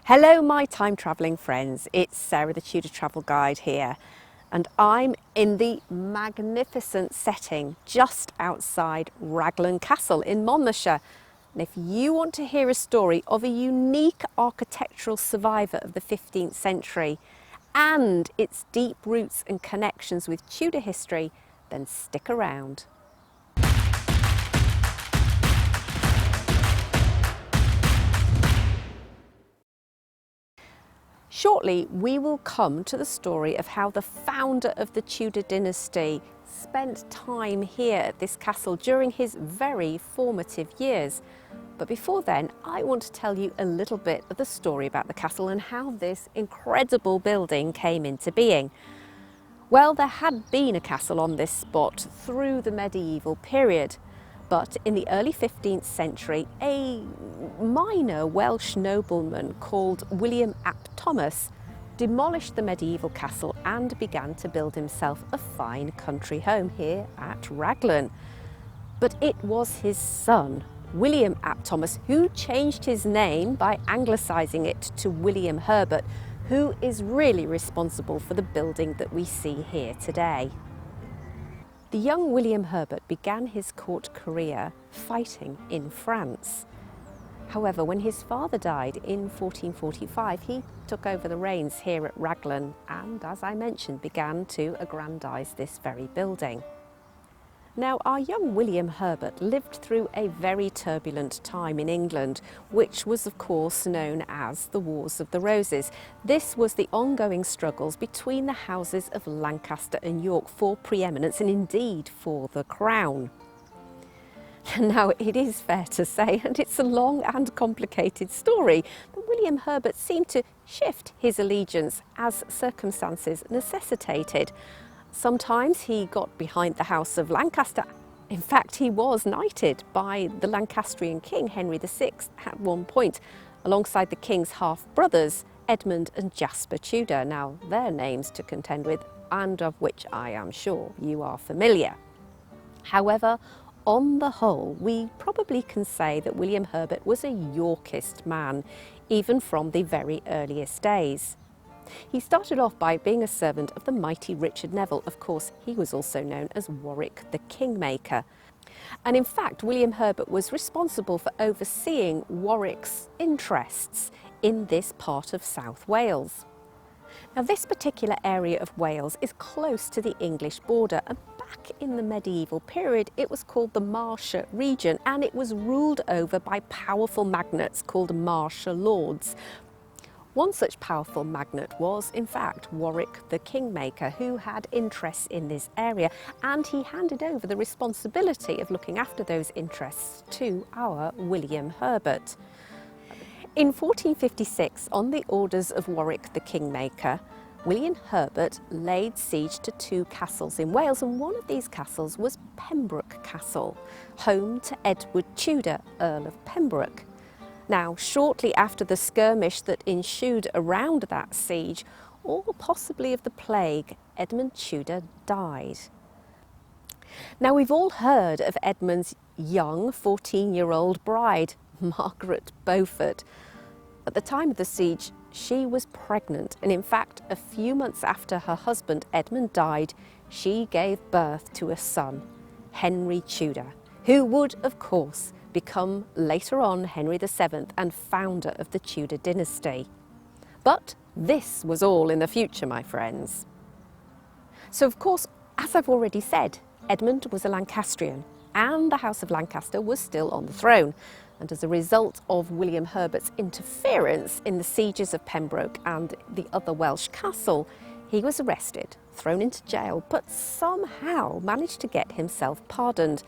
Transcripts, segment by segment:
Hello my time travelling friends, it's Sarah the Tudor Travel Guide here, and I'm in the magnificent setting just outside Raglan Castle in Monmouthshire. And if you want to hear a story of a unique architectural survivor of the 15th century and its deep roots and connections with Tudor history, then stick around. Shortly, we will come to the story of how the founder of the Tudor dynasty spent time here at this castle during his very formative years. But before then, I want to tell you a little bit of the story about the castle and how this incredible building came into being. Well, there had been a castle on this spot through the medieval period. But in the early 15th century, a minor Welsh nobleman called William ap Thomas demolished the medieval castle and began to build himself a fine country home here at Raglan. But it was his son, William ap Thomas, who changed his name by anglicising it to William Herbert, who is really responsible for the building that we see here today. The young William Herbert began his court career fighting in France. However, when his father died in 1445, he took over the reins here at Raglan and, as I mentioned, began to aggrandise this very building. Now, our young William Herbert lived through a very turbulent time in England, which was of course known as the Wars of the Roses. This was the ongoing struggles between the houses of Lancaster and York for preeminence and indeed for the crown. Now, it is fair to say, and it's a long and complicated story, that William Herbert seemed to shift his allegiance as circumstances necessitated. Sometimes he got behind the House of Lancaster. In fact, he was knighted by the Lancastrian king, Henry VI, at one point, alongside the king's half-brothers, Edmund and Jasper Tudor. Now, their names to contend with, and of which I am sure you are familiar. However, on the whole, we probably can say that William Herbert was a Yorkist man, even from the very earliest days. He started off by being a servant of the mighty Richard Neville. Of course, he was also known as Warwick the Kingmaker. And in fact, William Herbert was responsible for overseeing Warwick's interests in this part of South Wales. Now, this particular area of Wales is close to the English border, and back in the medieval period, it was called the Monmouthshire region, and it was ruled over by powerful magnates called Monmouthshire lords. One such powerful magnate was, in fact, Warwick the Kingmaker, who had interests in this area, and he handed over the responsibility of looking after those interests to our William Herbert. In 1456, on the orders of Warwick the Kingmaker, William Herbert laid siege to two castles in Wales, and one of these castles was Pembroke Castle, home to Edward Tudor, Earl of Pembroke. Now, shortly after the skirmish that ensued around that siege, or possibly of the plague, Edmund Tudor died. Now, we've all heard of Edmund's young 14-year-old bride, Margaret Beaufort. At the time of the siege, she was pregnant, and in fact, a few months after her husband Edmund died, she gave birth to a son, Henry Tudor, who would, of course, become later on Henry VII and founder of the Tudor dynasty. But this was all in the future, my friends. So of course, as I've already said, Edmund was a Lancastrian and the House of Lancaster was still on the throne. And as a result of William Herbert's interference in the sieges of Pembroke and the other Welsh castle, he was arrested, thrown into jail, but somehow managed to get himself pardoned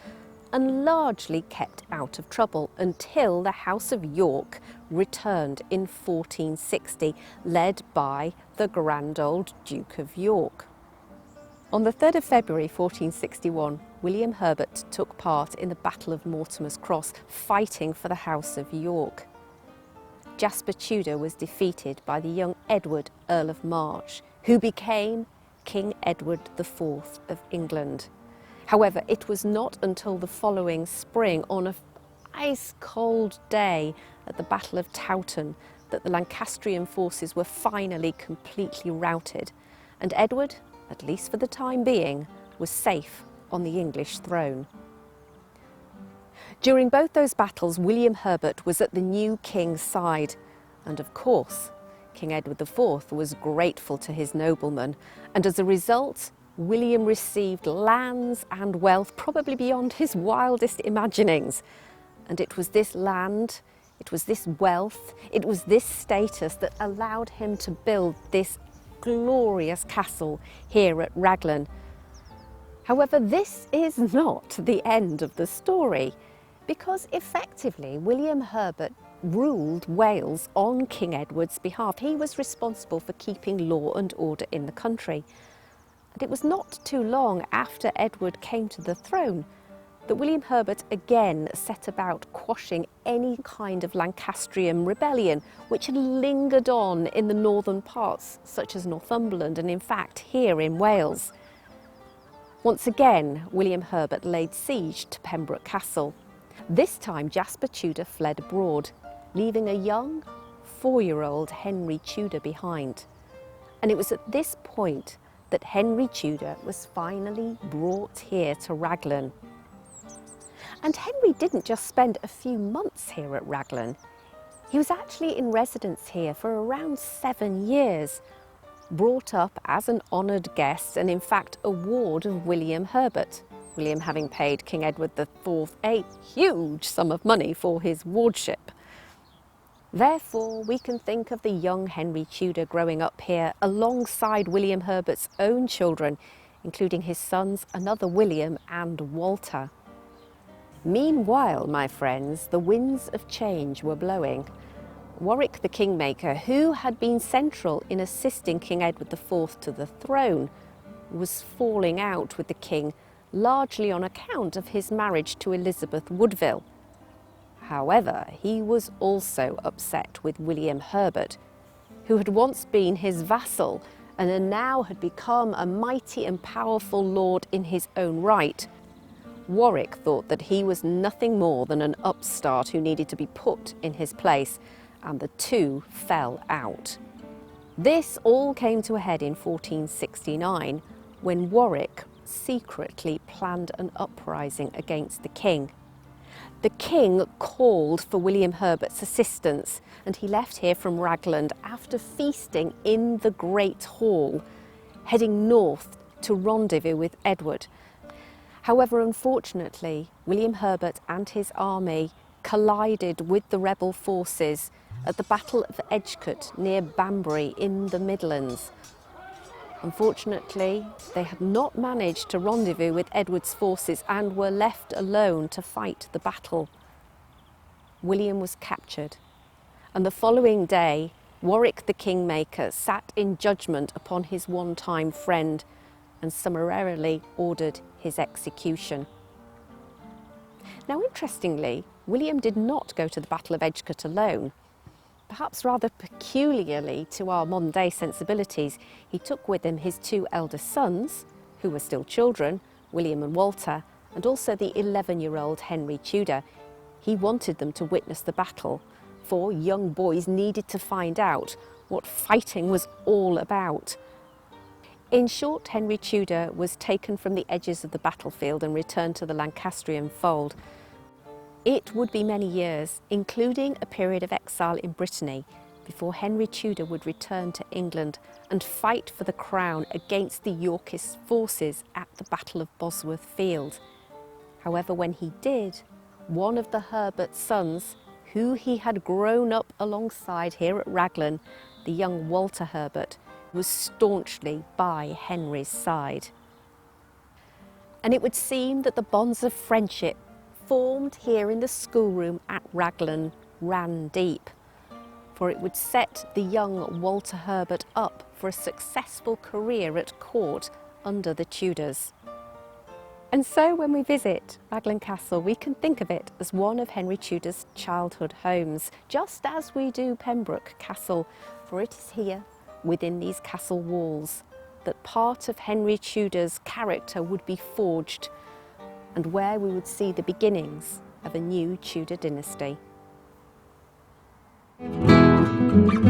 and largely kept out of trouble until the House of York returned in 1460, led by the grand old Duke of York. On the 3rd of February 1461, William Herbert took part in the Battle of Mortimer's Cross, fighting for the House of York. Jasper Tudor was defeated by the young Edward, Earl of March, who became King Edward IV of England. However, it was not until the following spring, on an ice-cold day at the Battle of Towton, that the Lancastrian forces were finally completely routed, and Edward, at least for the time being, was safe on the English throne. During both those battles, William Herbert was at the new king's side, and of course, King Edward IV was grateful to his noblemen, and as a result, William received lands and wealth probably beyond his wildest imaginings. And it was this land, it was this wealth, it was this status that allowed him to build this glorious castle here at Raglan. However, this is not the end of the story, because effectively William Herbert ruled Wales on King Edward's behalf. He was responsible for keeping law and order in the country. And it was not too long after Edward came to the throne that William Herbert again set about quashing any kind of Lancastrian rebellion which had lingered on in the northern parts, such as Northumberland and in fact here in Wales. Once again, William Herbert laid siege to Pembroke Castle. This time Jasper Tudor fled abroad, leaving a young 4-year-old Henry Tudor behind. And it was at this point that Henry Tudor was finally brought here to Raglan. And Henry didn't just spend a few months here at Raglan. He was actually in residence here for around 7 years, brought up as an honoured guest and in fact a ward of William Herbert, William having paid King Edward IV a huge sum of money for his wardship. Therefore, we can think of the young Henry Tudor growing up here alongside William Herbert's own children, including his sons, another William and Walter. Meanwhile, my friends, the winds of change were blowing. Warwick the Kingmaker, who had been central in assisting King Edward IV to the throne, was falling out with the king, largely on account of his marriage to Elizabeth Woodville. However, he was also upset with William Herbert, who had once been his vassal and now had become a mighty and powerful lord in his own right. Warwick thought that he was nothing more than an upstart who needed to be put in his place, and the two fell out. This all came to a head in 1469, when Warwick secretly planned an uprising against the king. The king called for William Herbert's assistance, and he left here from Raglan after feasting in the Great Hall, heading north to rendezvous with Edward. However, unfortunately, William Herbert and his army collided with the rebel forces at the Battle of Edgecote near Banbury in the Midlands. Unfortunately, they had not managed to rendezvous with Edward's forces and were left alone to fight the battle. William was captured, and the following day, Warwick the Kingmaker sat in judgment upon his one-time friend and summarily ordered his execution. Now, interestingly, William did not go to the Battle of Edgecote alone. Perhaps rather peculiarly to our modern-day sensibilities, he took with him his 2 eldest sons, who were still children, William and Walter, and also the 11-year-old Henry Tudor. He wanted them to witness the battle, for young boys needed to find out what fighting was all about. In short, Henry Tudor was taken from the edges of the battlefield and returned to the Lancastrian fold. It would be many years, including a period of exile in Brittany, before Henry Tudor would return to England and fight for the crown against the Yorkist forces at the Battle of Bosworth Field. However, when he did, one of the Herbert sons, who he had grown up alongside here at Raglan, the young Walter Herbert, was staunchly by Henry's side. And it would seem that the bonds of friendship formed here in the schoolroom at Raglan ran deep, for it would set the young Walter Herbert up for a successful career at court under the Tudors. And so when we visit Raglan Castle, we can think of it as one of Henry Tudor's childhood homes, just as we do Pembroke Castle, for it is here, within these castle walls, that part of Henry Tudor's character would be forged, and where we would see the beginnings of a new Tudor dynasty. you.